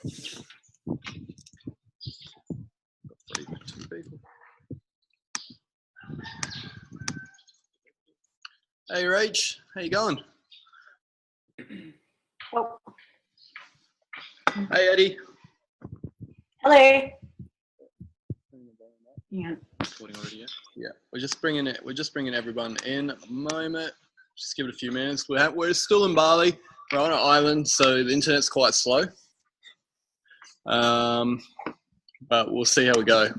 Hey, Rach, how you going? Oh. Hey, Eddie. Hello. Yeah. Recording already, yeah? Yeah. We're just bringing everyone in at the moment. Just give it a few minutes. We're still in Bali. We're on an island, so the internet's quite slow. But we'll see how we go.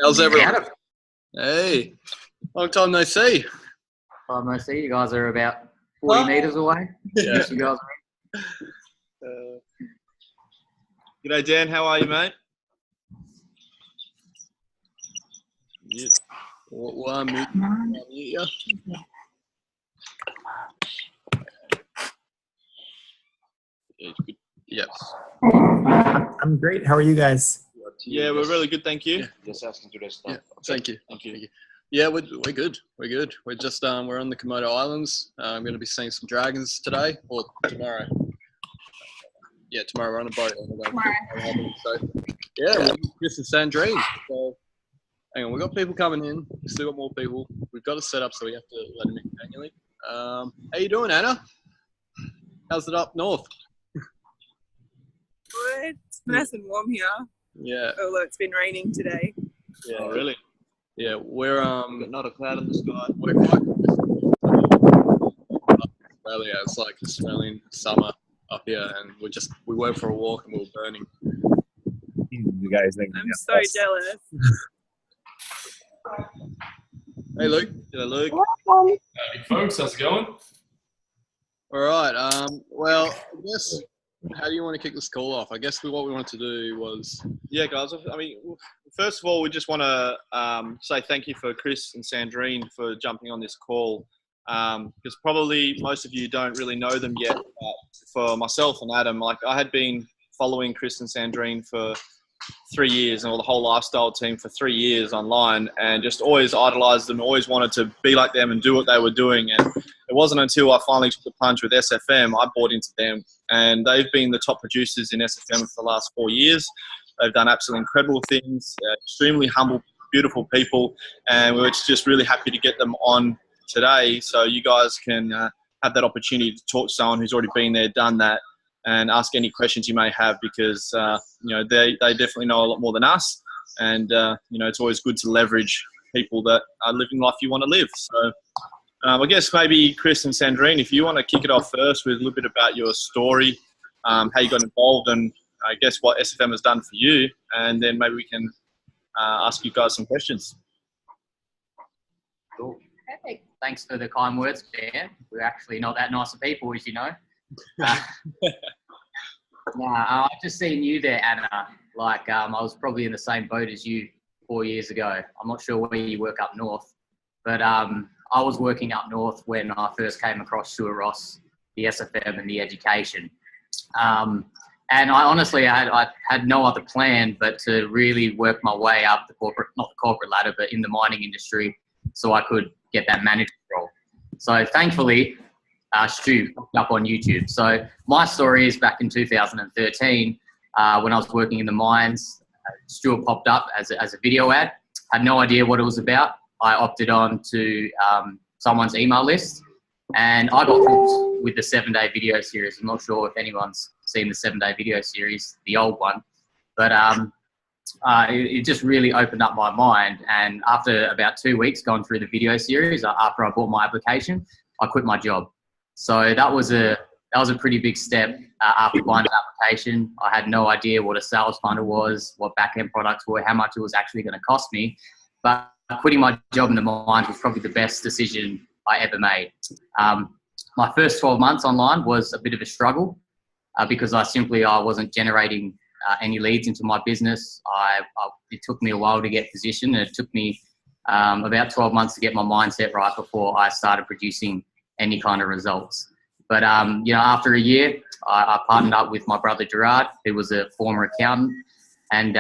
How's everyone? Adam. Hey, long time no see. I see you guys are about 40 metres away. Yeah. Yes, you guys are. G'day, Dan. How are you, mate? Yeah. Well, mute you. Yes. I'm great. How are you guys? Yeah, we're really good, thank you. Just asking to rest. Yeah. Thank you. Yeah, we're good. We're good. We're just we're on the Komodo Islands. I'm going to be seeing some dragons today or tomorrow. Yeah, tomorrow we're on a boat. So yeah, we're with Chris and Sandrine. So hang on, we've got people coming in. We've still got more people. We've got it set up so we have to let them in manually. How you doing, Anna? How's it up north? Good. It's nice and warm here. Yeah. Although it's been raining today. Yeah. Oh, really? Yeah, we're Got not a cloud in the sky. we're quite Australia. It's like Australian summer up here, and we went for a walk and we were burning. You guys think? I'm so jealous. Hey, Luke. G'day, Luke. Howdy, folks. How's it going? All right. Well, I guess how do you want to kick this call off? I guess what we wanted to do was Yeah, guys. I mean, first of all, we just want to say thank you for Chris and Sandrine for jumping on this call. Because probably most of you don't really know them yet. But for myself and Adam, like I had been following Chris and Sandrine for 3 years, and the whole lifestyle team for 3 years online, and just always idolized them, always wanted to be like them and do what they were doing. And it wasn't until I finally took the plunge with SFM, I bought into them, and they've been the top producers in SFM for the last 4 years. They've done absolutely incredible things, extremely humble, beautiful people, and we're just really happy to get them on today so you guys can have that opportunity to talk to someone who's already been there, done that, and ask any questions you may have, because they definitely know a lot more than us, and it's always good to leverage people that are living life you want to live. So I guess maybe Chris and Sandrine, if you want to kick it off first with a little bit about your story, how you got involved, and I guess what SFM has done for you, and then maybe we can ask you guys some questions. Cool. Perfect. Thanks for the kind words, Dan. We're actually not that nice of people, as you know. I've just seen you there, Anna. Like, I was probably in the same boat as you 4 years ago. I'm not sure where you work up north, but I was working up north when I first came across Stuart Ross, the SFM and the education. And I honestly, I had no other plan but to really work my way up not the corporate ladder, but in the mining industry, so I could get that management role. So thankfully, Stu popped up on YouTube. So my story is back in 2013, when I was working in the mines. Stuart popped up as a video ad. Had no idea what it was about. I opted on to someone's email list, and I got hooked with the 7-day video series. I'm not sure if anyone's seen the 7-day video series, the old one, but it just really opened up my mind. And after about 2 weeks going through the video series, after I bought my application, I quit my job. So that was a pretty big step. After buying the application, I had no idea what a sales funnel was, what back-end products were, how much it was actually going to cost me. But quitting my job in the mines was probably the best decision I ever made. My first 12 months online was a bit of a struggle because I wasn't generating any leads into my business. It took me a while to get positioned, and it took me about 12 months to get my mindset right before I started producing any kind of results. But after a year, I partnered up with my brother Gerard, who was a former accountant, and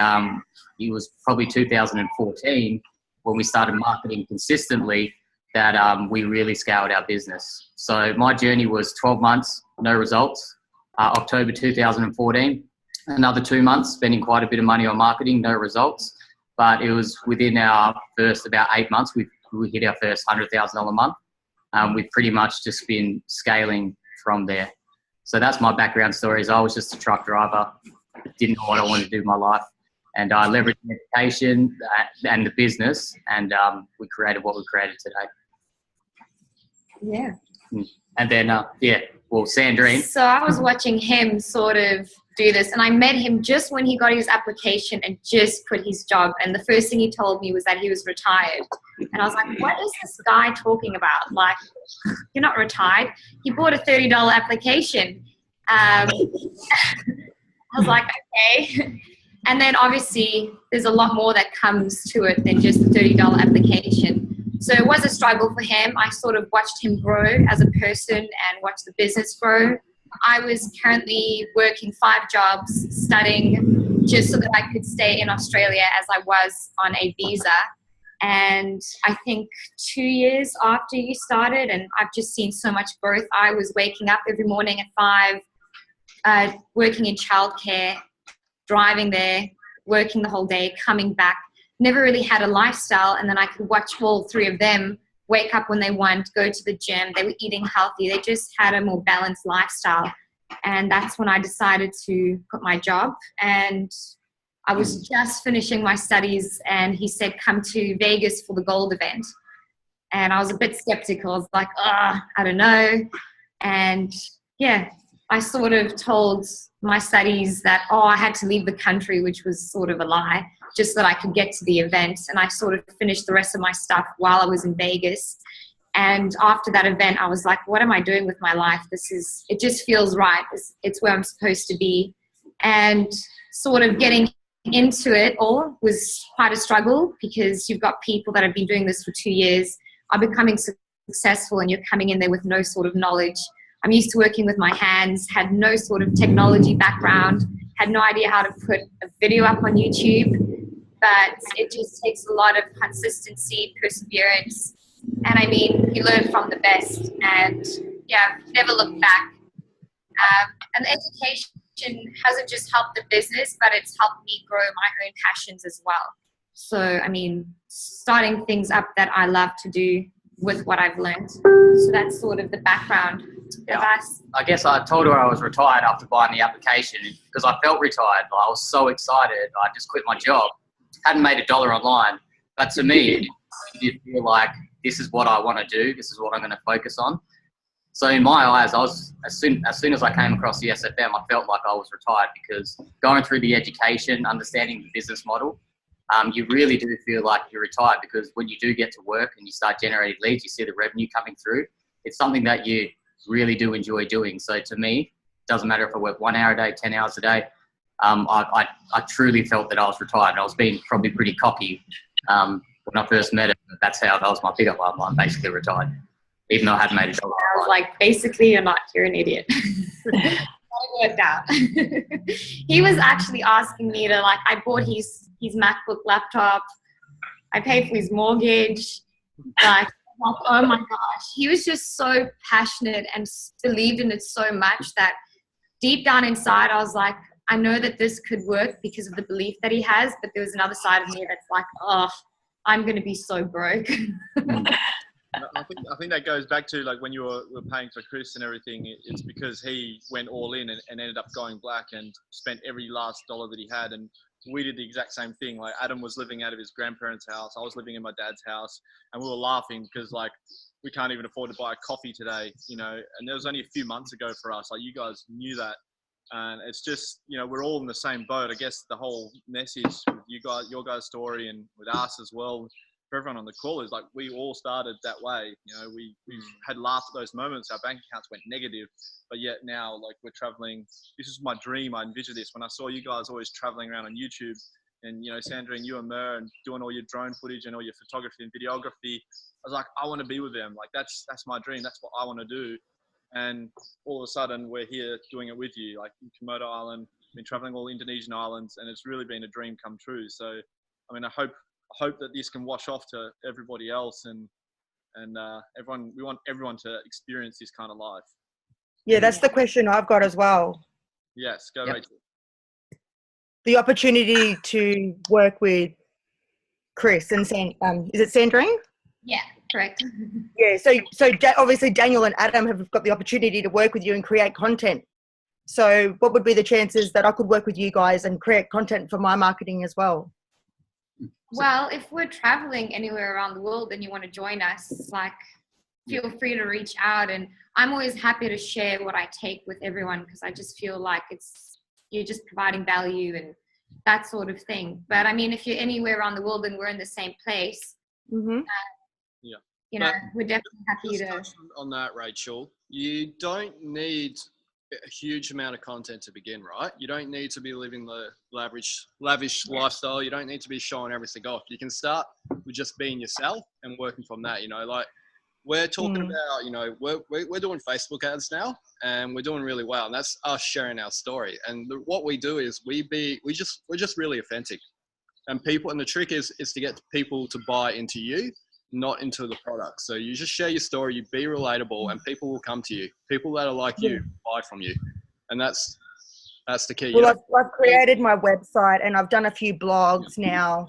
it was probably 2014 when we started marketing consistently that we really scaled our business. So my journey was 12 months, no results. October 2014. Another 2 months, spending quite a bit of money on marketing, no results. But it was within our first about 8 months, we hit our first $100,000 a month. We've pretty much just been scaling from there. So that's my background story. Is I was just a truck driver, didn't know what I wanted to do with my life. And I leveraged education and the business, and we created what we created today. Yeah. And then, Sandrine. So I was watching him sort of do this, and I met him just when he got his application and just quit his job. And the first thing he told me was that he was retired. And I was like, what is this guy talking about? Like, you're not retired. He bought a $30 application. I was like, okay. And then obviously there's a lot more that comes to it than just the $30 application. So it was a struggle for him. I sort of watched him grow as a person and watched the business grow. I was currently working 5 jobs, studying just so that I could stay in Australia as I was on a visa. And I think 2 years after you started, and I've just seen so much growth. I was waking up every morning at 5, working in childcare, driving there, working the whole day, coming back. Never really had a lifestyle, and then I could watch all 3 of them wake up when they want, go to the gym. They were eating healthy. They just had a more balanced lifestyle. And that's when I decided to quit my job. And I was just finishing my studies, and he said, come to Vegas for the gold event. And I was a bit skeptical. I was like, I don't know. And yeah, I sort of told my studies that, I had to leave the country, which was sort of a lie, just so that I could get to the event. And I sort of finished the rest of my stuff while I was in Vegas. And after that event, I was like, what am I doing with my life? It just feels right. It's where I'm supposed to be. And sort of getting into it all was quite a struggle, because you've got people that have been doing this for 2 years, are becoming successful, and you're coming in there with no sort of knowledge. I'm used to working with my hands, had no sort of technology background, had no idea how to put a video up on YouTube, but it just takes a lot of consistency, perseverance, and I mean, you learn from the best, and yeah, never look back. And the education hasn't just helped the business, but it's helped me grow my own passions as well. So, I mean, starting things up that I love to do with what I've learned. So that's sort of the background of us. I guess I told her I was retired after buying the application, because I felt retired. I was so excited. I just quit my job. Hadn't made $1 online. But to me, you feel like this is what I want to do. This is what I'm going to focus on. So in my eyes, I was as soon as I came across the SFM, I felt like I was retired, because going through the education, understanding the business model, you really do feel like you're retired, because when you do get to work and you start generating leads, you see the revenue coming through. It's something that you really do enjoy doing. So to me, it doesn't matter if I work 1 hour a day, 10 hours a day. I truly felt that I was retired. I was being probably pretty cocky when I first met it. That's how that was my pickup line. I'm basically retired, even though I hadn't made $1. I was like, basically, you're not. You're an idiot. It worked out. He was actually asking me to, like, I bought his MacBook laptop. I paid for his mortgage. Like, oh my gosh. He was just so passionate and believed in it so much that deep down inside, I was like, I know that this could work because of the belief that he has, but there was another side of me that's like, I'm going to be so broke. I think that goes back to, like, when you were paying for Chris and everything. It's because he went all in and ended up going black and spent every last dollar that he had. And we did the exact same thing. Like, Adam was living out of his grandparents' house. I was living in my dad's house, and we were laughing because, like, we can't even afford to buy a coffee today, you know. And there was only a few months ago for us. Like, you guys knew that. And it's just, you know, we're all in the same boat. I guess the whole message with you guys, your guys' story, and with us as well, for everyone on the call, is like, we all started that way. You know, we had laughed at those moments. Our bank accounts went negative, but yet now, like, we're traveling. This is my dream. I envisioned this when I saw you guys always traveling around on YouTube, and, you know, Sandrine, you and Mer, and doing all your drone footage and all your photography and videography. I was like, I want to be with them. Like, that's my dream. That's what I want to do. And all of a sudden, we're here doing it with you, like in Komodo Island, been traveling all Indonesian islands, and it's really been a dream come true. So, I mean, I hope that this can wash off to everybody else, and everyone. We want everyone to experience this kind of life. Yeah, that's the question I've got as well. Yes, go Yep. Rachel. The opportunity to work with Chris and is it Sandrine? Yeah, correct. Yeah, obviously Daniel and Adam have got the opportunity to work with you and create content. So what would be the chances that I could work with you guys and create content for my marketing as well? Well, if we're traveling anywhere around the world and you want to join us, like, feel free to reach out. And I'm always happy to share what I take with everyone, because I just feel like you're just providing value and that sort of thing. But I mean, if you're anywhere around the world and we're in the same place, Yeah. you know, we're definitely happy Just to. touch on that, Rachel. You don't need a huge amount of content to begin, right? You don't need to be living the lavish lifestyle. You don't need to be showing everything off. You can start with just being yourself and working from that. You know, like we're talking about, you know, we're doing Facebook ads now, and we're doing really well, and that's us sharing our story. And what we do is we're just really authentic, and the trick is to get people to buy into you, not into the product. So you just share your story, you be relatable, and people will come to you. People that are like you buy from you, and that's the key. Well, I've created my website and I've done a few blogs now.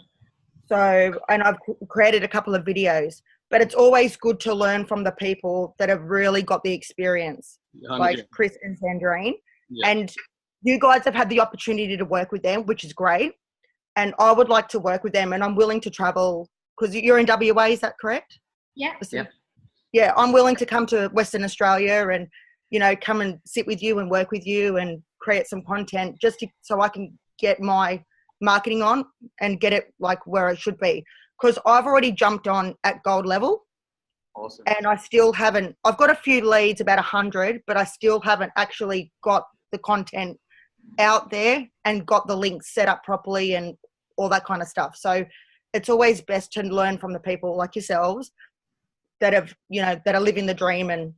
So, and I've created a couple of videos, but it's always good to learn from the people that have really got the experience, like Chris and Sandrine. Yeah. And you guys have had the opportunity to work with them, which is great. And I would like to work with them, and I'm willing to travel, because you're in WA, is that correct? Yeah. Yeah, I'm willing to come to Western Australia and, you know, come and sit with you and work with you and create some content so I can get my marketing on and get it like where it should be. Because I've already jumped on at gold level. Awesome. And I still haven't, I've got a few leads, about 100, but I still haven't actually got the content out there and got the links set up properly and all that kind of stuff. So it's always best to learn from the people like yourselves that have, you know, that are living the dream and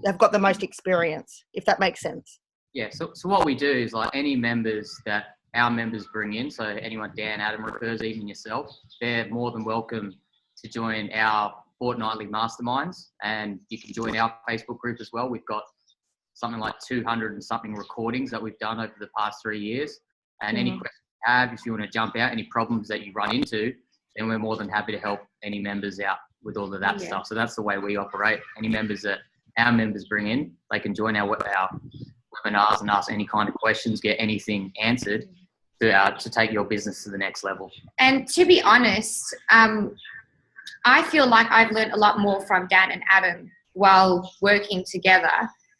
have got the most experience, if that makes sense. Yeah, so what we do is, like, any members that our members bring in, so anyone Dan, Adam refers, even yourself, they're more than welcome to join our fortnightly masterminds, and you can join our Facebook group as well. We've got something like 200 and something recordings that we've done over the past 3 years. And any questions you have, if you want to jump out, any problems that you run into, then we're more than happy to help any members out with all of that stuff. So that's the way we operate. Any members that our members bring in, they can join our webinars and ask any kind of questions, get anything answered to take your business to the next level. And to be honest, I feel like I've learned a lot more from Dan and Adam while working together,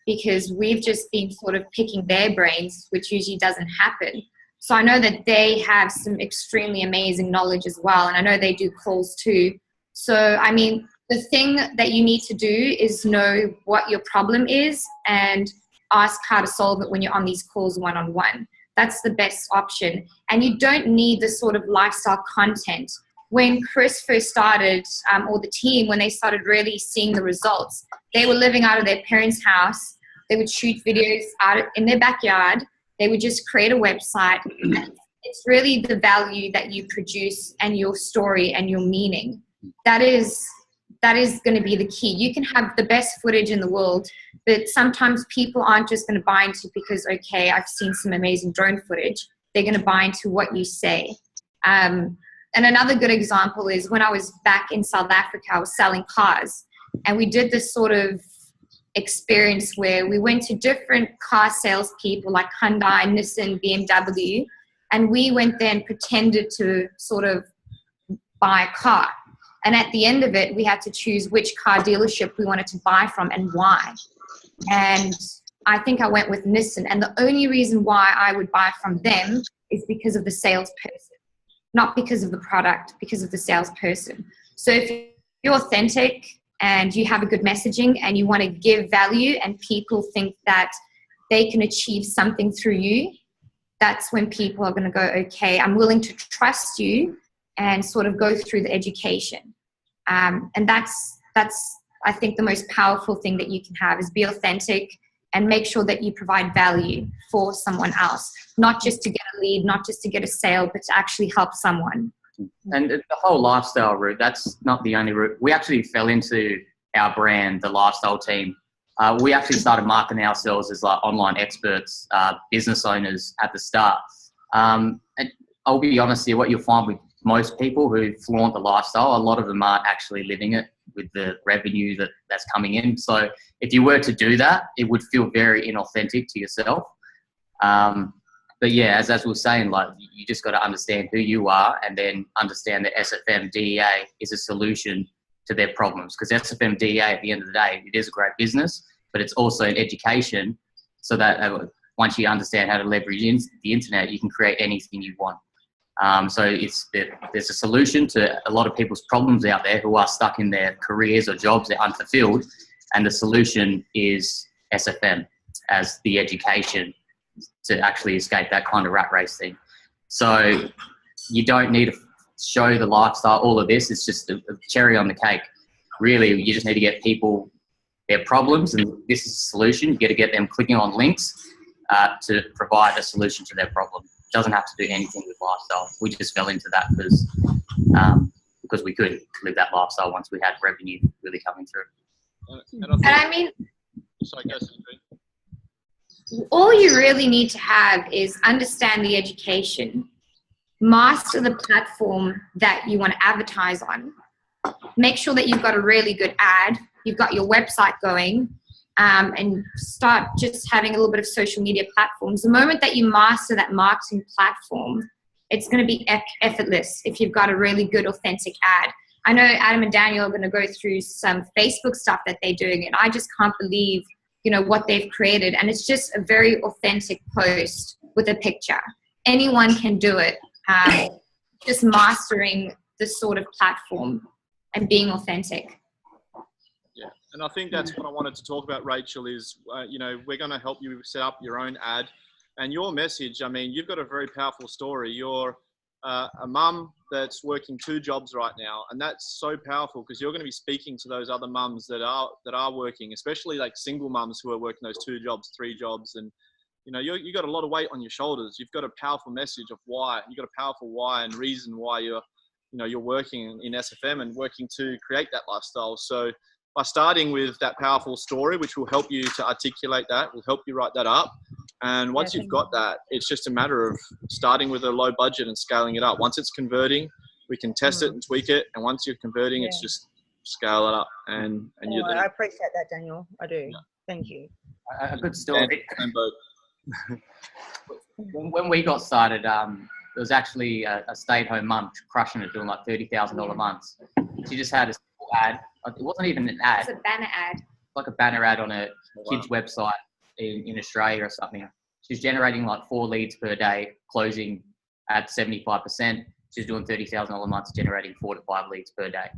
because we've just been sort of picking their brains, which usually doesn't happen. So I know that they have some extremely amazing knowledge as well. And I know they do calls too. So, I mean, the thing that you need to do is know what your problem is and ask how to solve it when you're on these calls one-on-one. That's the best option. And you don't need the sort of lifestyle content. When Chris first started, or the team, when they started really seeing the results, they were living out of their parents' house. They would shoot videos out in their backyard. They would just create a website. It's really the value that you produce and your story and your meaning. That is going to be the key. You can have the best footage in the world, but sometimes people aren't just going to buy into because, okay, I've seen some amazing drone footage. They're going to buy into what you say. And another good example is when I was back in South Africa, I was selling cars, and we did this sort of experience where we went to different car salespeople like Hyundai, Nissan, BMW, and we went there and pretended to sort of buy a car. And at the end of it, we had to choose which car dealership we wanted to buy from and why. And I think I went with Nissan. And the only reason why I would buy from them is because of the salesperson, not because of the product, because of the salesperson. So if you're authentic and you have a good messaging and you want to give value and people think that they can achieve something through you, that's when people are going to go, okay, I'm willing to trust you, and sort of go through the education. And that's I think the most powerful thing that you can have is be authentic and make sure that you provide value for someone else, not just to get a lead, not just to get a sale, but to actually help someone. And the whole lifestyle route, that's not the only route. We actually fell into our brand, the lifestyle team, we actually started marketing ourselves as like online experts, business owners at the start. And I'll be honest here, what you'll find with most people who flaunt the lifestyle, a lot of them aren't actually living it with the revenue that's coming in. So if you were to do that, it would feel very inauthentic to yourself. But yeah, as we were saying, like, you just got to understand who you are and then understand that SFM DEA is a solution to their problems. Because SFM DEA, at the end of the day, it is a great business, but it's also an education so that once you understand how to leverage the internet, you can create anything you want. So there's a solution to a lot of people's problems out there who are stuck in their careers or jobs, they're unfulfilled, and the solution is SFM as the education to actually escape that kind of rat race thing. So you don't need to show the lifestyle, all of this. It's just a cherry on the cake. Really, you just need to get people their problems, and this is a solution. You got to get them clicking on links to provide a solution to their problem. It doesn't have to do anything with lifestyle. We just fell into that because we could live that lifestyle once we had revenue really coming through. And I mean, sorry, go Sandrine. all you really need to have is understand the education, master the platform that you want to advertise on, make sure that you've got a really good ad, you've got your website going, and start just having a little bit of social media platforms. The moment that you master that marketing platform, it's going to be effortless if you've got a really good, authentic ad. I know Adam and Daniel are going to go through some Facebook stuff that they're doing, and I just can't believe, what they've created. And it's just a very authentic post with a picture. Anyone can do it. Just mastering this sort of platform and being authentic. Yeah, and I think that's what I wanted to talk about, Rachel, is, we're going to help you set up your own ad. And your message, I mean, you've got a very powerful story. You're a mum that's working 2 jobs right now, and that's so powerful because you're going to be speaking to those other mums that are working, especially like single mums who are working those 2 jobs, 3 jobs, and you got a lot of weight on your shoulders. You've got a powerful message of why. You've got a powerful why and reason why you're working in SFM and working to create that lifestyle. So by starting with that powerful story, which will help you to articulate that, will help you write that up. And once you've got that, it's just a matter of starting with a low budget and scaling it up. Once it's converting, we can test it and tweak it. And once you're converting, it's just scale it up. And you're there. I appreciate that, Daniel. I do. Yeah. Thank you. A good story. When we got started, there was actually a stay-at-home mum crushing it, doing like $30,000 months. She just had a simple ad. It wasn't even an ad. It's a banner ad. Like a banner ad on a kid's website in Australia or something. She's generating like 4 leads per day, closing at 75%. She's doing $30,000 months, generating 4 to 5 leads per day.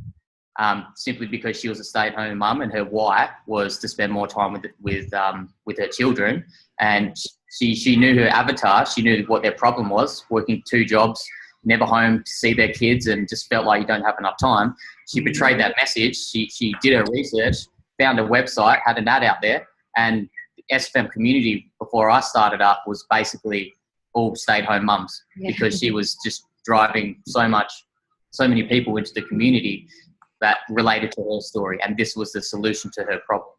Simply because she was a stay-at-home mum and her why was to spend more time with her children. And she knew her avatar. She knew what their problem was, working 2 jobs, never home to see their kids, and just felt like you don't have enough time. She portrayed that message. She did her research, found a website, had an ad out there, and the SFM community before I started up was basically all stay-at-home mums because she was just driving so many people into the community that related to her story, and this was the solution to her problem.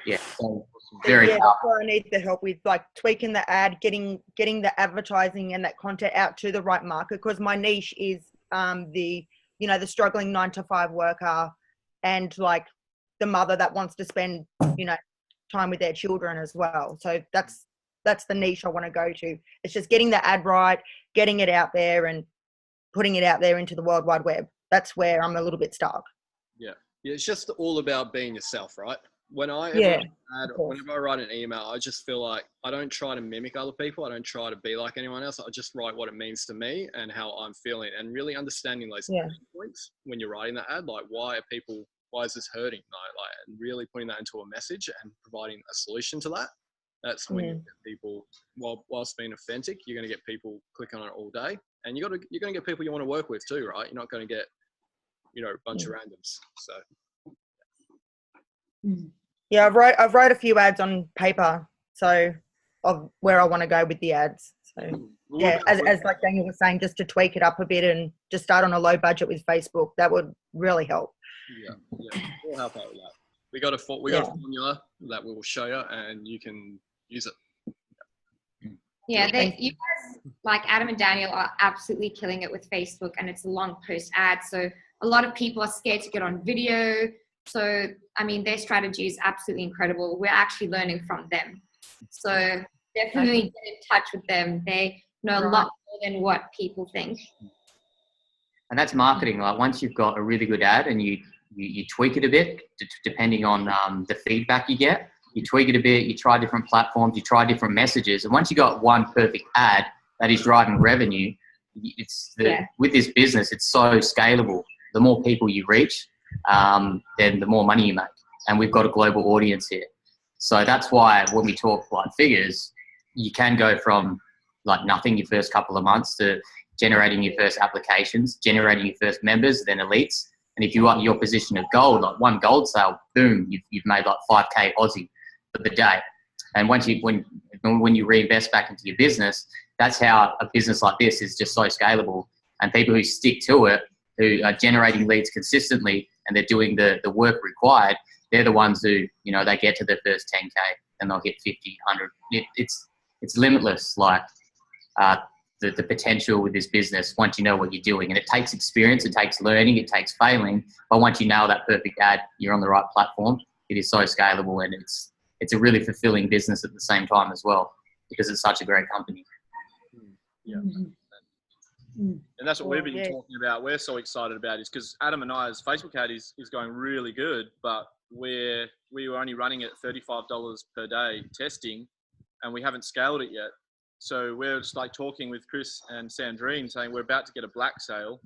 Yeah, so very that's what I need the help with, like tweaking the ad, getting the advertising and that content out to the right market, because my niche is the struggling 9-to-5 worker and like the mother that wants to spend time with their children as well. So that's the niche I want to go to. It's just getting the ad right, getting it out there and putting it out there into the World Wide Web. That's where I'm a little bit stuck. Yeah, it's just all about being yourself, right? Whenever I write an email, I just feel like I don't try to mimic other people. I don't try to be like anyone else. I just write what it means to me and how I'm feeling, and really understanding those points when you're writing that ad, like why is this hurting? Like, and really putting that into a message and providing a solution to that. That's when you get people, whilst being authentic, you're going to get people clicking on it all day, and you're going to get people you want to work with too, right? You're not going to get, a bunch of randoms. So. Yeah, I've wrote a few ads on paper, so of where I want to go with the ads. So yeah, as like Daniel was saying, just to tweak it up a bit and just start on a low budget with Facebook, that would really help. Yeah, we'll help out with that. we got a formula that we will show you, and you can use it. Yeah, you guys, like Adam and Daniel, are absolutely killing it with Facebook, and it's a long post ad. So a lot of people are scared to get on video. So, I mean, their strategy is absolutely incredible. We're actually learning from them. So definitely get in touch with them. They know a lot more than what people think. And that's marketing. Like once you've got a really good ad and you tweak it a bit, depending on the feedback you get, you tweak it a bit, you try different platforms, you try different messages. And once you got one perfect ad that is driving revenue, with this business, it's so scalable. The more people you reach, then the more money you make. And we've got a global audience here. So that's why when we talk like figures, you can go from like nothing your first couple of months to generating your first applications, generating your first members, then elites. And if you are in your position of gold, like one gold sale, boom, you've made like 5K Aussie for the day. And when you reinvest back into your business, that's how a business like this is just so scalable. And people who stick to it, who are generating leads consistently and they're doing the work required, they're the ones who, you know, they get to their first 10K and they'll hit 50, 100. It's limitless, like the potential with this business once you know what you're doing. And it takes experience, it takes learning, it takes failing. But once you nail that perfect ad, you're on the right platform. It is so scalable, and it's a really fulfilling business at the same time as well, because it's such a great company. Yeah. And that's what we've been talking about. We're so excited about is because Adam and I's Facebook ad is going really good, but we were only running at $35 per day testing, and we haven't scaled it yet. So we're just like talking with Chris and Sandrine saying we're about to get a black sale,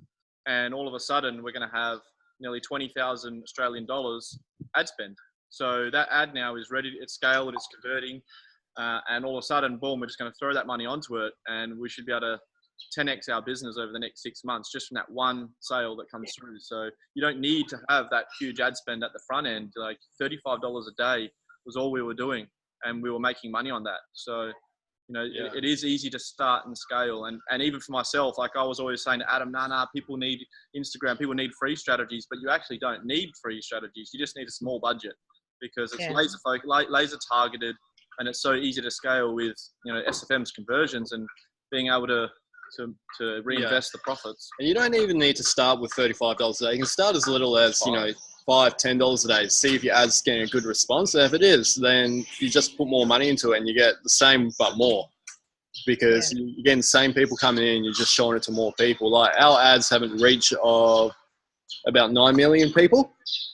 and all of a sudden we're going to have nearly 20,000 Australian dollars ad spend. So that ad now is ready, it's scaled, it's converting, and all of a sudden, boom, we're just going to throw that money onto it, and we should be able to 10x our business over the next 6 months just from that one sale that comes through. So you don't need to have that huge ad spend at the front end. Like $35 a day was all we were doing, and we were making money on that. So, you know, it is easy to start and scale. And even for myself, like I was always saying to Adam, nah, people need Instagram, people need free strategies, but you actually don't need free strategies. You just need a small budget, because it's laser targeted, and it's so easy to scale with, you know, SFM's conversions and being able to reinvest the profits. And you don't even need to start with $35 a day. You can start as little as, you know, $5, $10 a day. See if your ad's getting a good response. And if it is, then you just put more money into it and you get the same but more, because you're getting the same people coming in. You're just showing it to more people. Like our ads have a reach of about 9 million people,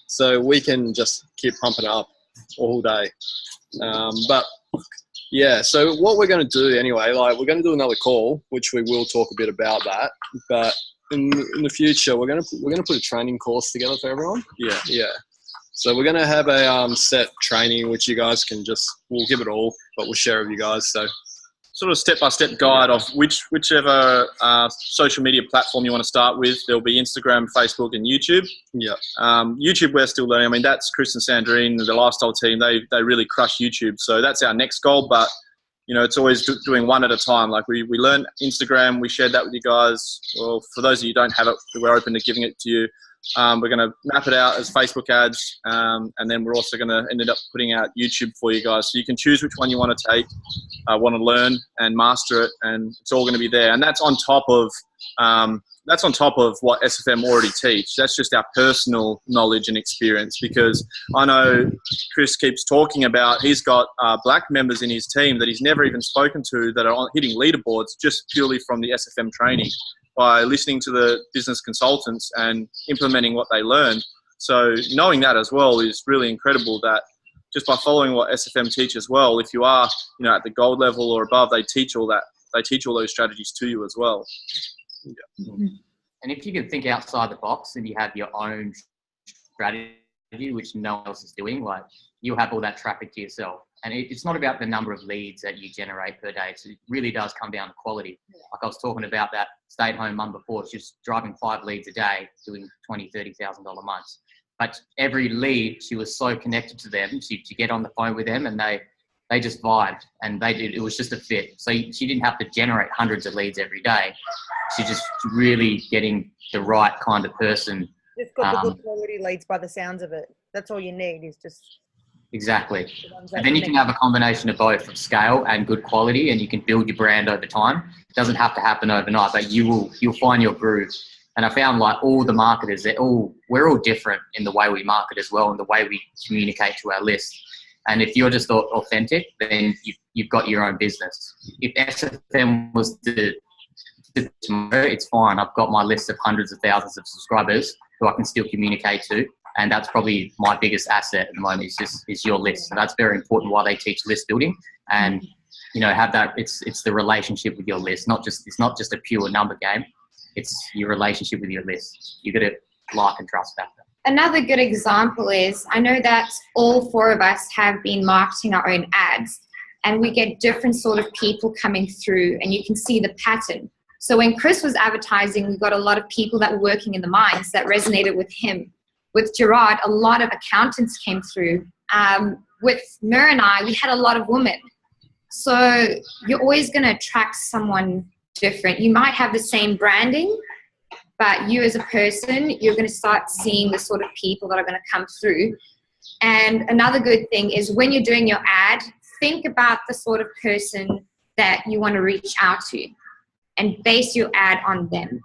so we can just keep pumping it up all day. But yeah, so what we're going to do anyway, like we're going to do another call, which we will talk a bit about that. But in the future, we're going to put a training course together for everyone. Yeah. So we're going to have a set training, which you guys can we'll give it all, but we'll share with you guys. So sort of step-by-step guide of whichever social media platform you want to start with. There'll be Instagram, Facebook, and YouTube. Yeah. YouTube, we're still learning. I mean, that's Chris and Sandrine, the lifestyle team. They really crush YouTube. So that's our next goal. But, you know, it's always doing one at a time. Like we learn Instagram. We shared that with you guys. Well, for those of you who don't have it, we're open to giving it to you. We're going to map it out as Facebook ads, and then we're also going to end up putting out YouTube for you guys. So you can choose which one you want to take, want to learn and master it, and it's all going to be there. And that's on top of what SFM already teach. That's just our personal knowledge and experience, because I know Chris keeps talking about he's got black members in his team that he's never even spoken to that are hitting leaderboards just purely from the SFM training, by listening to the business consultants and implementing what they learned. So knowing that as well is really incredible, that just by following what SFM teach as well, if you are, you know, at the gold level or above, they teach all that. They teach all those strategies to you as well. Yeah. And if you can think outside the box and you have your own strategy, which no one else is doing, like you'll have all that traffic to yourself. And it's not about the number of leads that you generate per day. It really does come down to quality. Like I was talking about that stay-at-home mum before, she's driving 5 leads a day, doing $20,000, $30,000 months. But every lead, she was so connected to them. She get on the phone with them, and they just vibed, and it was just a fit. So she didn't have to generate hundreds of leads every day. She's just really getting the right kind of person Just got the good quality leads by the sounds of it. That's all you need is just Exactly. the ones that And then you can connect. have a combination of both, of scale and good quality, and you can build your brand over time. It doesn't have to happen overnight, but you'll find your groove. And I found like all the marketers, we're all different in the way we market as well and the way we communicate to our list. And if you're just authentic, then you've got your own business. If SFM was to tomorrow, it's fine. I've got my list of hundreds of thousands of subscribers who I can still communicate to. And that's probably my biggest asset at the moment is your list. So that's very important why they teach list building and, have that. It's the relationship with your list. It's not just a pure number game. It's your relationship with your list. You got to like and trust factor. Another good example is, I know that all four of us have been marketing our own ads, and we get different sort of people coming through, and you can see the pattern. So when Chris was advertising, we got a lot of people that were working in the mines that resonated with him. With Gerard, a lot of accountants came through. With Mir and I, we had a lot of women. So you're always going to attract someone different. You might have the same branding, but you as a person, you're going to start seeing the sort of people that are going to come through. And another good thing is when you're doing your ad, think about the sort of person that you want to reach out to and base your ad on them.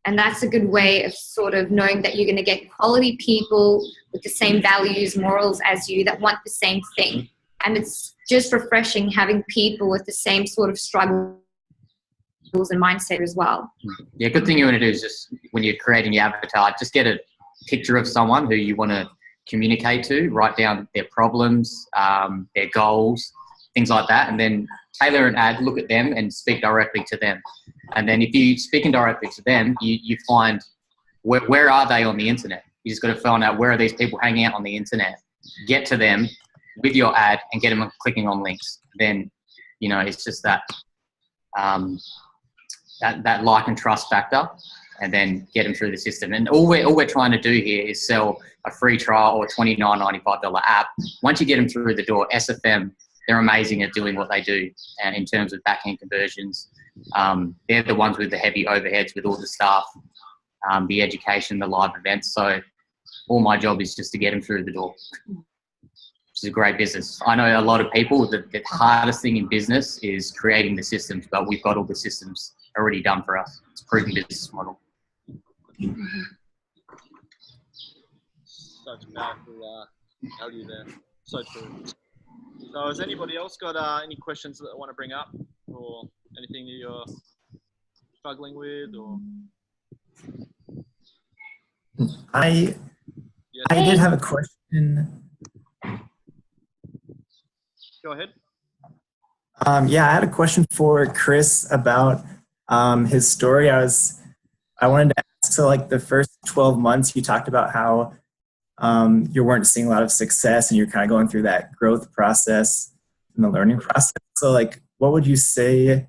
And that's a good way of sort of knowing that you're going to get quality people with the same values, morals as you that want the same thing. And it's just refreshing having people with the same sort of struggles and mindset as well. Yeah, good thing you want to do is just when you're creating your avatar, just get a picture of someone who you want to communicate to, write down their problems, their goals, things like that, and then tailor an ad, look at them and speak directly to them. And then if you're speaking directly to them, you find where are they on the internet? You just got to find out where are these people hanging out on the internet, get to them with your ad and get them clicking on links. Then, it's just that that like and trust factor, and then get them through the system. And all we're trying to do here is sell a free trial or $29.95 app. Once you get them through the door, SFM, they're amazing at doing what they do, and in terms of back-end conversions. They're the ones with the heavy overheads with all the staff, the education, the live events. So all my job is just to get them through the door, which is a great business. I know a lot of people, the hardest thing in business is creating the systems, but we've got all the systems already done for us. It's a proven business model. Such powerful value there. So true. So has anybody else got any questions that they want to bring up, or anything that you're struggling with, or? I did have a question. Go ahead. Yeah, I had a question for Chris about his story. I wanted to ask, so like the first 12 months, you talked about how you weren't seeing a lot of success and you're kind of going through that growth process and the learning process. So like, what would you say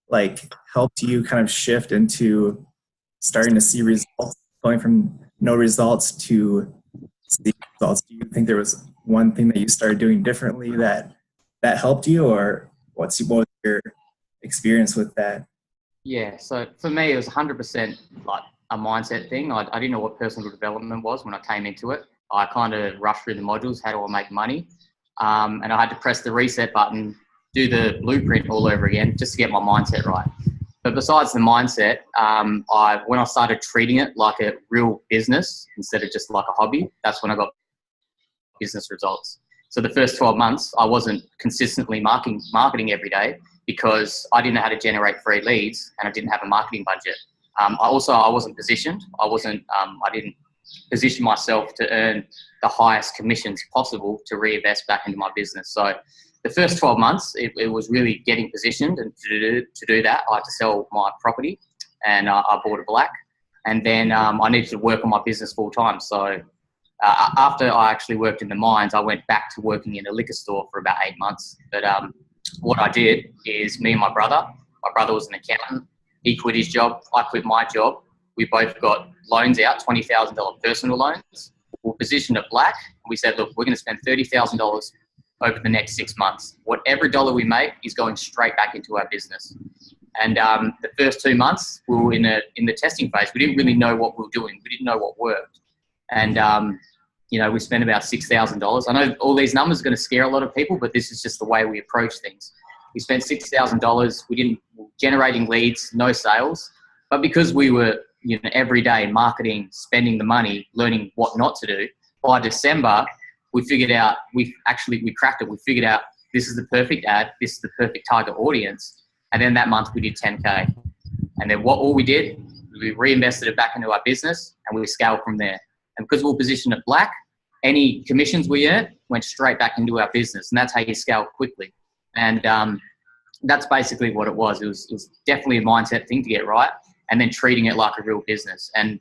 like helped you kind of shift into starting to see results, going from no results to see results? Do you think there was one thing that you started doing differently that helped you, or what was your experience with that? Yeah, so for me, it was 100% like a mindset thing. I didn't know what personal development was when I came into it. I kind of rushed through the modules, how do I make money? And I had to press the reset button, do the blueprint all over again just to get my mindset right. But besides the mindset, when I started treating it like a real business instead of just like a hobby, that's when I got business results. So the first 12 months, I wasn't consistently marketing every day because I didn't know how to generate free leads and I didn't have a marketing budget. I wasn't positioned. I didn't position myself to earn the highest commissions possible to reinvest back into my business. So the first 12 months, it was really getting positioned, and to do that, I had to sell my property, and I bought a black, and then I needed to work on my business full time. So after I actually worked in the mines, I went back to working in a liquor store for about 8 months. But what I did is me and my brother was an accountant. He quit his job, I quit my job. We both got loans out, $20,000 personal loans. We were positioned at black. We said, look, we're going to spend $30,000 over the next 6 months. Whatever dollar we make is going straight back into our business. And the first 2 months, we were in the testing phase. We didn't really know what we were doing. We didn't know what worked. And, we spent about $6,000. I know all these numbers are going to scare a lot of people, but this is just the way we approach things. We spent $6,000. We generating leads, no sales. But because we were, every day marketing, spending the money, learning what not to do, by December, we figured out, we cracked it. We figured out this is the perfect ad. This is the perfect target audience. And then that month we did 10K. And then all we did, we reinvested it back into our business and we scaled from there. And because we were positioned at black, any commissions we earned went straight back into our business. And that's how you scale quickly. And that's basically what it was. It was definitely a mindset thing to get right, and then treating it like a real business. And,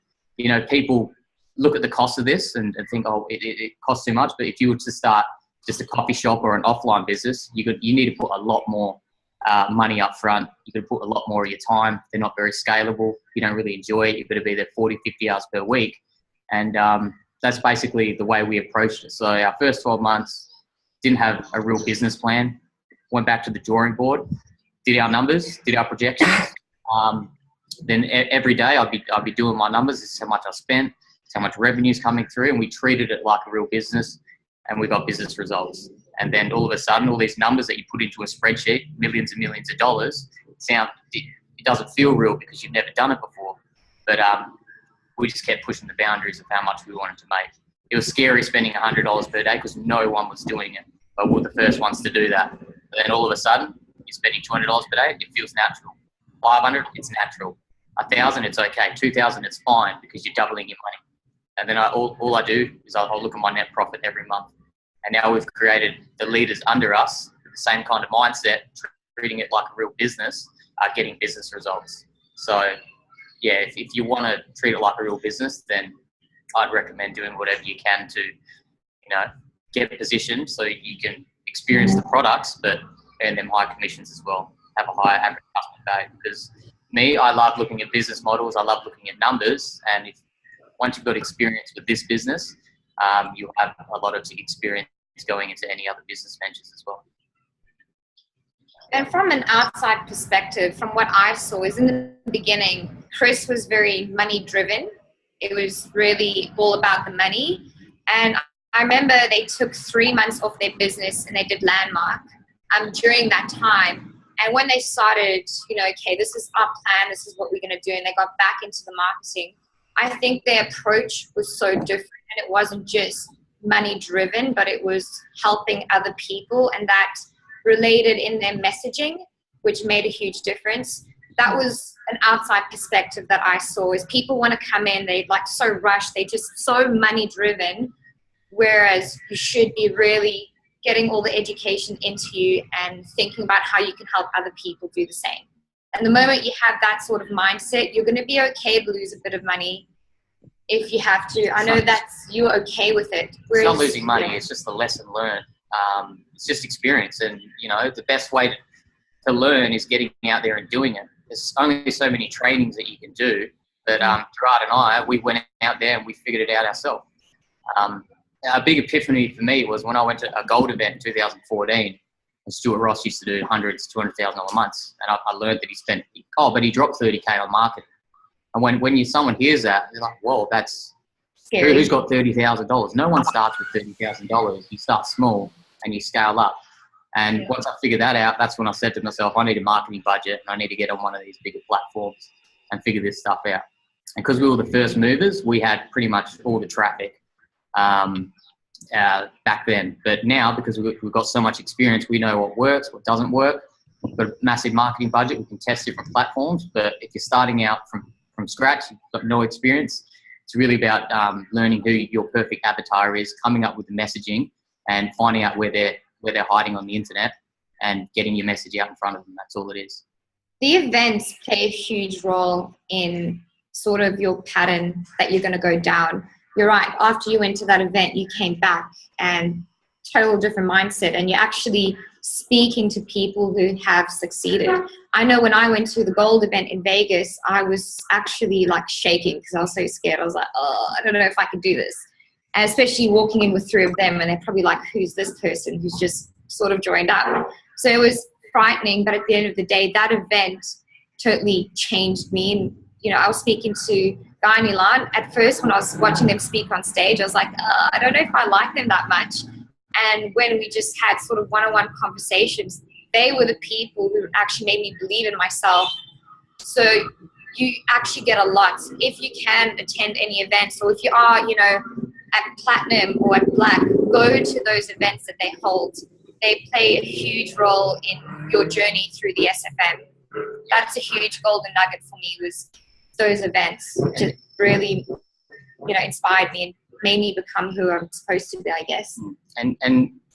people look at the cost of this and think, oh, it costs too much. But if you were to start just a coffee shop or an offline business, you need to put a lot more money up front. You could put a lot more of your time. They're not very scalable. You don't really enjoy it. You've got to be there 40, 50 hours per week. And that's basically the way we approached it. So our first 12 months didn't have a real business plan. Went back to the drawing board, did our numbers, did our projections. Then every day I'd be doing my numbers. This is how much I spent, how much revenue's coming through, and we treated it like a real business, and we got business results. And then all of a sudden, all these numbers that you put into a spreadsheet, millions and millions of dollars, it doesn't feel real because you've never done it before. But we just kept pushing the boundaries of how much we wanted to make. It was scary spending $100 per day because no one was doing it, but we were the first ones to do that. But then all of a sudden, you're spending $200 per day, it feels natural. 500, it's natural. 1,000, it's okay. 2,000, it's fine because you're doubling your money. And then all I do is I'll look at my net profit every month. And now we've created the leaders under us with the same kind of mindset, treating it like a real business, getting business results. So, yeah, if you want to treat it like a real business, then I'd recommend doing whatever you can to, get positioned so you can experience the products, but earn them high commissions as well, have a higher average customer value. Because I love looking at business models. I love looking at numbers. And once you've got experience with this business, you'll have a lot of experience going into any other business ventures as well. And from an outside perspective, from what I saw, is in the beginning, Chris was very money driven. It was really all about the money. And I remember they took 3 months off their business and they did Landmark during that time. And when they started, okay, this is our plan, this is what we're going to do, and they got back into the marketing, I think their approach was so different. And it wasn't just money driven, but it was helping other people, and that related in their messaging, which made a huge difference. That was an outside perspective that I saw, is people want to come in, they like so rushed, they just so money driven, whereas you should be really getting all the education into you and thinking about how you can help other people do the same. And the moment you have that sort of mindset, you're going to be okay to lose a bit of money if you have to. I know you're okay with it. Whereas, it's not losing money, it's just a lesson learned. It's just experience. And, the best way to learn is getting out there and doing it. There's only so many trainings that you can do. But Gerard and I, we went out there and we figured it out ourselves. A big epiphany for me was when I went to a gold event in 2014, and Stuart Ross used to do hundreds, $200,000 months. And I learned that but he dropped 30K on marketing. And when someone hears that, they're like, whoa, that's scary. Who's got $30,000? No one starts with $30,000. You start small and you scale up. And once I figured that out, that's when I said to myself, I need a marketing budget and I need to get on one of these bigger platforms and figure this stuff out. And because we were the first movers, we had pretty much all the traffic back then. But now, because we've got so much experience, we know what works, what doesn't work. We've got a massive marketing budget. We can test different platforms. But if you're starting out from scratch, you've got no experience, it's really about learning who your perfect avatar is, coming up with the messaging and finding out where they're hiding on the internet and getting your message out in front of them. That's all it is. The events play a huge role in sort of your pattern that you're going to go down. You're right. After you went to that event, you came back and total different mindset, and you're actually speaking to people who have succeeded. I know when I went to the gold event in Vegas, I was actually like shaking because I was so scared. I was like, oh, I don't know if I could do this. And especially walking in with 3 of them, and they're probably like, who's this person who's just sort of joined up? So it was frightening, but at the end of the day, that event totally changed me. And, you know, I was speaking to Guy and Ilan. At first, when I was watching them speak on stage, I was like, I don't know if I like them that much. And when we just had sort of one-on-one conversations, they were the people who actually made me believe in myself. So you actually get a lot. If you can attend any events, or if you are, you know, at Platinum or at Black, go to those events that they hold. They play a huge role in your journey through the SFM. That's a huge golden nugget for me, was those events. Just really, you know, inspired me and made me become who I'm supposed to be, I guess. And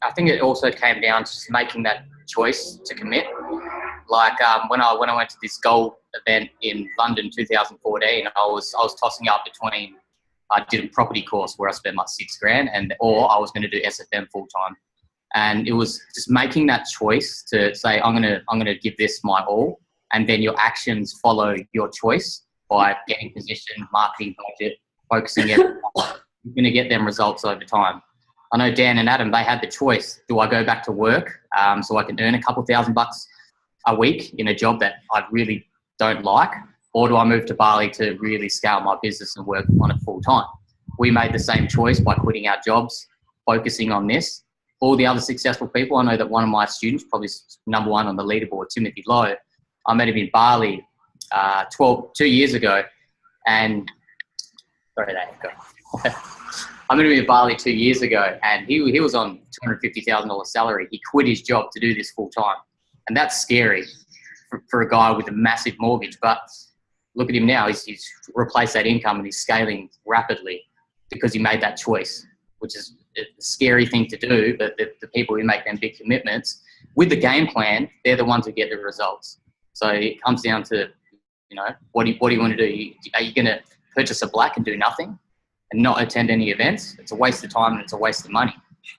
I think it also came down to just making that choice to commit. Like when I went to this gold event in London 2014, I was tossing up between, I did a property course where I spent like $6,000, or I was going to do SFM full time. And it was just making that choice to say, I'm gonna give this my all, and then your actions follow your choice by getting position, marketing budget, focusing everything. You're going to get them results over time. I know Dan and Adam, they had the choice. Do I go back to work so I can earn a couple $1,000 a week in a job that I really don't like? Or do I move to Bali to really scale my business and work on it full time? We made the same choice by quitting our jobs, focusing on this. All the other successful people, I know that one of my students, probably number one on the leaderboard, Timothy Lowe, I met him in Bali 2 years ago. And sorry, there you go. I met him in Bali 2 years ago, and he was on $250,000 salary. He quit his job to do this full time. And that's scary for a guy with a massive mortgage. But look at him now. He's replaced that income and he's scaling rapidly because he made that choice, which is a scary thing to do. But the people who make them big commitments with the game plan, they're the ones who get the results. So it comes down to, you know, what do you want to do? Are you going to purchase a black and do nothing and not attend any events? It's a waste of time and it's a waste of money.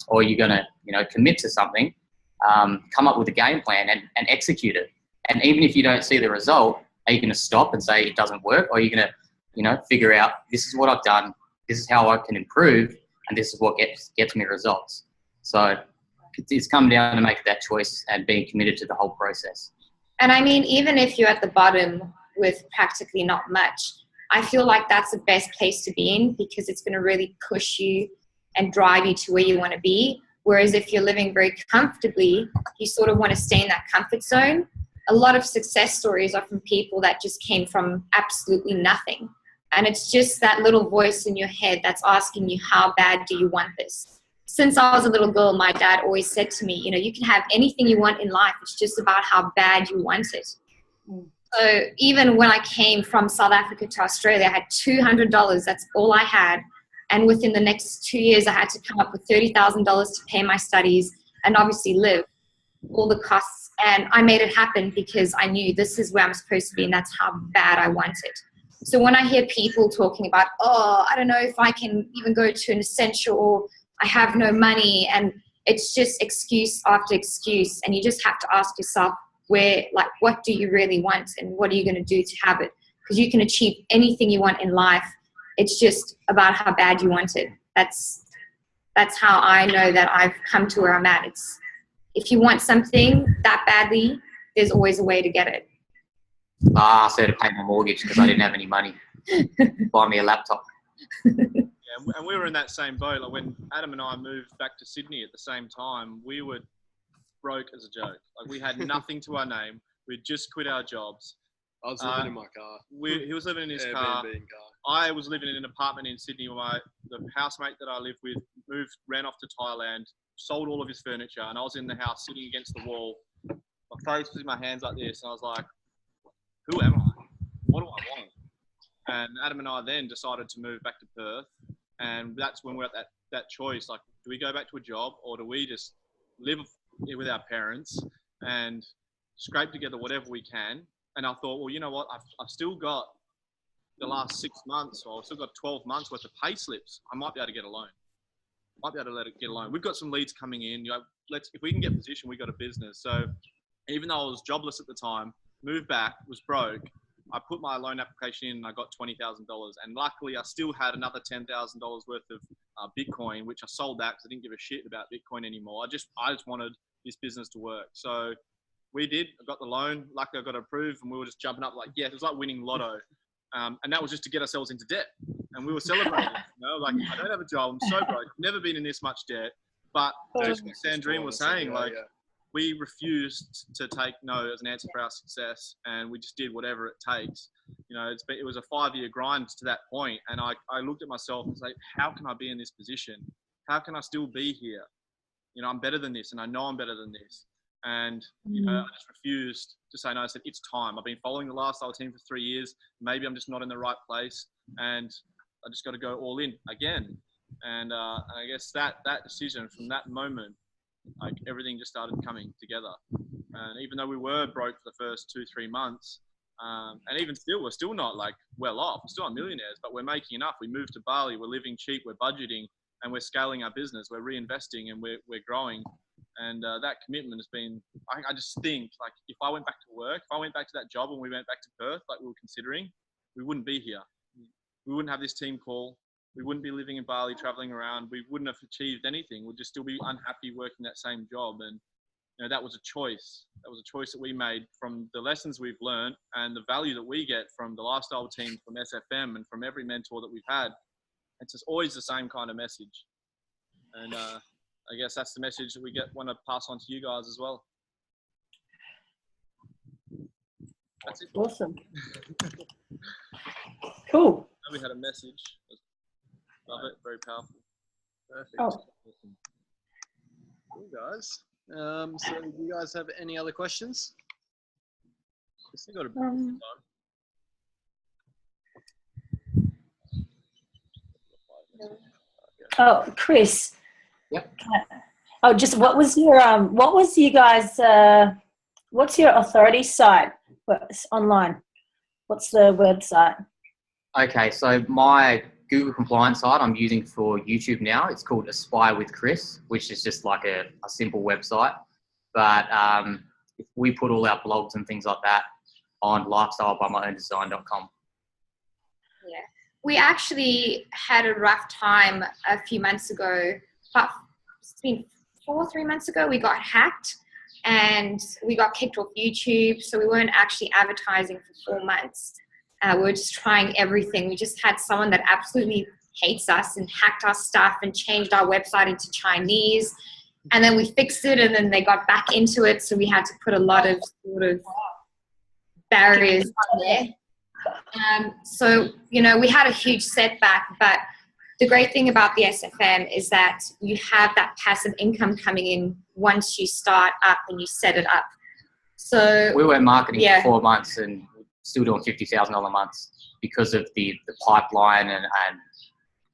Or you're going to, you know, commit to something, come up with a game plan and execute it. And even if you don't see the result, are you going to stop and say it doesn't work? Or are you going to, you know, figure out, this is what I've done, this is how I can improve, and this is what gets me results. So it's come down to make that choice and being committed to the whole process. And I mean, even if you're at the bottom with practically not much, I feel like that's the best place to be in, because it's going to really push you and drive you to where you want to be. Whereas if you're living very comfortably, you sort of want to stay in that comfort zone. A lot of success stories are from people that just came from absolutely nothing. And it's just that little voice in your head that's asking you, how bad do you want this? Since I was a little girl, my dad always said to me, you know, you can have anything you want in life. It's just about how bad you want it. So even when I came from South Africa to Australia, I had $200. That's all I had. And within the next 2 years, I had to come up with $30,000 to pay my studies and obviously live all the costs. And I made it happen because I knew this is where I'm supposed to be, and that's how bad I want it. So when I hear people talking about, oh, I don't know if I can even go to an essential, or I have no money, and it's just excuse after excuse. And you just have to ask yourself, what do you really want, and what are you going to do to have it? Because you can achieve anything you want in life. It's just about how bad you want it. That's how I know that I've come to where I'm at. It's, if you want something that badly, there's always a way to get it. I had to pay my mortgage because I didn't have any money. Buy me a laptop. Yeah, and we were in that same boat. Like when Adam and I moved back to Sydney at the same time, we were broke as a joke. Like we had nothing to our name. We'd just quit our jobs. I was living in my car. He was living in his Airbnb car. car. I was living in an apartment in Sydney. The housemate that I lived with ran off to Thailand, sold all of his furniture, and I was in the house sitting against the wall. My face was in my hands like this, and I was like, who am I? What do I want? And Adam and I then decided to move back to Perth, and that's when we're at that choice. Like, do we go back to a job, or do we just live with our parents and scrape together whatever we can? And I thought, well, you know what? I've still got the last 6 months, or I've still got 12 months worth of pay slips. I might be able to get a loan. Might be able to let it get a loan. We've got some leads coming in. You know, if we can get position, we got a business. So even though I was jobless at the time, moved back, was broke, I put my loan application in and I got $20,000. And luckily, I still had another $10,000 worth of Bitcoin, which I sold that because I didn't give a shit about Bitcoin anymore. I just wanted this business to work. So we did. I got the loan. Luckily, I got approved, and we were just jumping up like, yeah, it was like winning lotto. And that was just to get ourselves into debt. And we were celebrating, like, I don't have a job. I'm so broke. I've never been in this much debt. But just what Sandrine was saying, like, we refused to take no as an answer for our success, and we just did whatever it takes. It was a 5-year grind to that point, and I looked at myself and said, how can I be in this position? How can I still be here? I'm better than this, and I know I'm better than this. And I just refused to say no. I said, it's time. I've been following the lifestyle team for 3 years. Maybe I'm just not in the right place, and I just got to go all in again. And I guess that decision, from that moment, like, everything just started coming together. And even though we were broke for the first 2-3 months, and even still, we're still not like well off. We're still not millionaires, but we're making enough. We moved to Bali. We're living cheap. We're budgeting, and we're scaling our business. We're reinvesting, and we're growing. And that commitment has been, I just think, like, if I went back to work, if I went back to that job and we went back to Perth, like we were considering, we wouldn't be here. We wouldn't have this team call. We wouldn't be living in Bali, traveling around. We wouldn't have achieved anything. We'd just still be unhappy working that same job. And, that was a choice. That was a choice that we made from the lessons we've learned and the value that we get from the lifestyle team, from SFM, and from every mentor that we've had. It's just always the same kind of message. And I guess that's the message that we want to pass on to you guys as well. That's it. Awesome. Cool. We had a message. Love it. Very powerful. Perfect. Oh. Awesome. Cool, guys. So do you guys have any other questions? I still got a bit of time. Oh, Chris. Yep. Oh, just what was you guys, what's your authority site online? What's the website? Okay, so my Google compliance site I'm using for YouTube now, it's called Aspire with Chris, which is just like a simple website. But if we put all our blogs and things like that on lifestylebymyowndesign.com. Yeah. We actually had a rough time a few months ago, but it's been 3 months ago, we got hacked and we got kicked off YouTube. So we weren't actually advertising for 4 months. We were just trying everything. We just had someone that absolutely hates us and hacked our stuff and changed our website into Chinese. And then we fixed it, and then they got back into it. So we had to put a lot of sort of barriers there. So, we had a huge setback, but the great thing about the SFM is that you have that passive income coming in once you start up and you set it up. So we were marketing for 4 months and still doing $50,000 months because of the pipeline and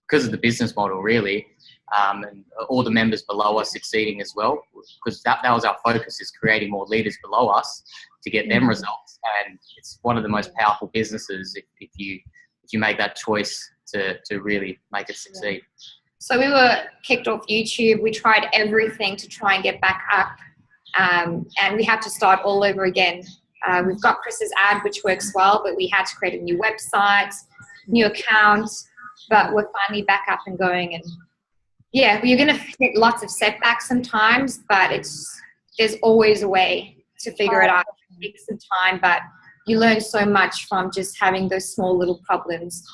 because of the business model, really, and all the members below us succeeding as well, because that was our focus, is creating more leaders below us to get them results. And it's one of the most powerful businesses if you make that choice to really make it succeed. So we were kicked off YouTube. We tried everything to try and get back up, and we had to start all over again. We've got Chris's ad, which works well, but we had to create a new website, new account, but we're finally back up and going. And yeah, you're going to get lots of setbacks sometimes, but there's always a way to figure it out. It takes some time, but you learn so much from just having those small little problems.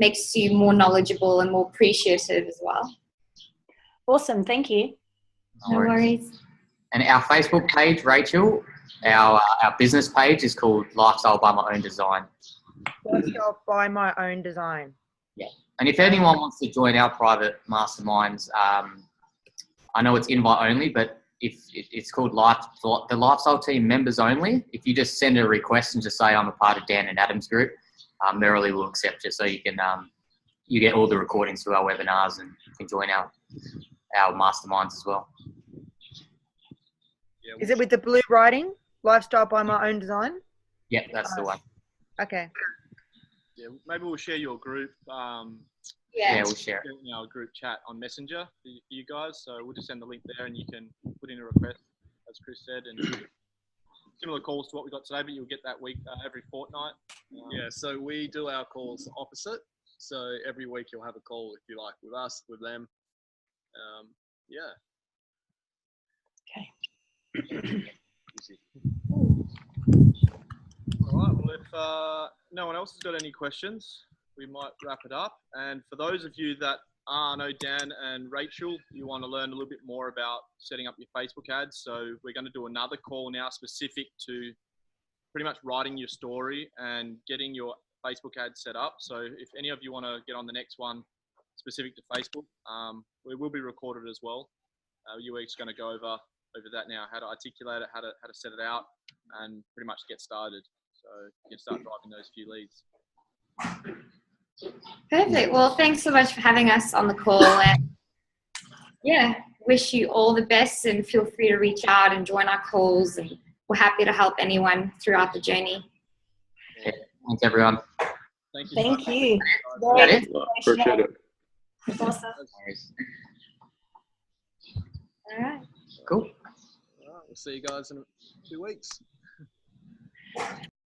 Makes you more knowledgeable and more appreciative as well. Awesome, thank you. No worries. And our Facebook page, Rachel, our business page is called Lifestyle by My Own Design. Lifestyle by My Own Design. Yeah. And if anyone wants to join our private masterminds, I know it's invite only, but if it's called the Lifestyle Team Members Only, if you just send a request and just say I'm a part of Dan and Adam's group, Merrily will accept you, so you can you get all the recordings to our webinars and you can join our masterminds as well. Yeah, Is it with the blue writing? Lifestyle by My Own Design? Yeah, that's the one. Okay. Yeah, maybe we'll share your group. Yeah, we'll share it in our group chat on Messenger for you guys. So we'll just send the link there, and you can put in a request, as Chris said, and similar calls to what we got today, but you'll get that week every fortnight. Yeah, so we do our calls opposite. So every week you'll have a call, if you like, with us, with them. Yeah. Okay. busy. All right. Well, if no one else has got any questions, we might wrap it up. And for those of you that I know Dan and Rachel, you want to learn a little bit more about setting up your Facebook ads. So we're going to do another call now specific to pretty much writing your story and getting your Facebook ad set up. So if any of you want to get on the next one specific to Facebook, we will be recorded as well. You're just going to go over that now, how to articulate it, how to set it out, and pretty much get started. So you can start driving those few leads. Perfect. Well, thanks so much for having us on the call. And yeah, wish you all the best, and feel free to reach out and join our calls. And we're happy to help anyone throughout the journey. Yeah. Thanks, everyone. Thank you. Thank you. That it? Appreciate it. That's awesome. All right. Cool. All right, we'll see you guys in a few weeks.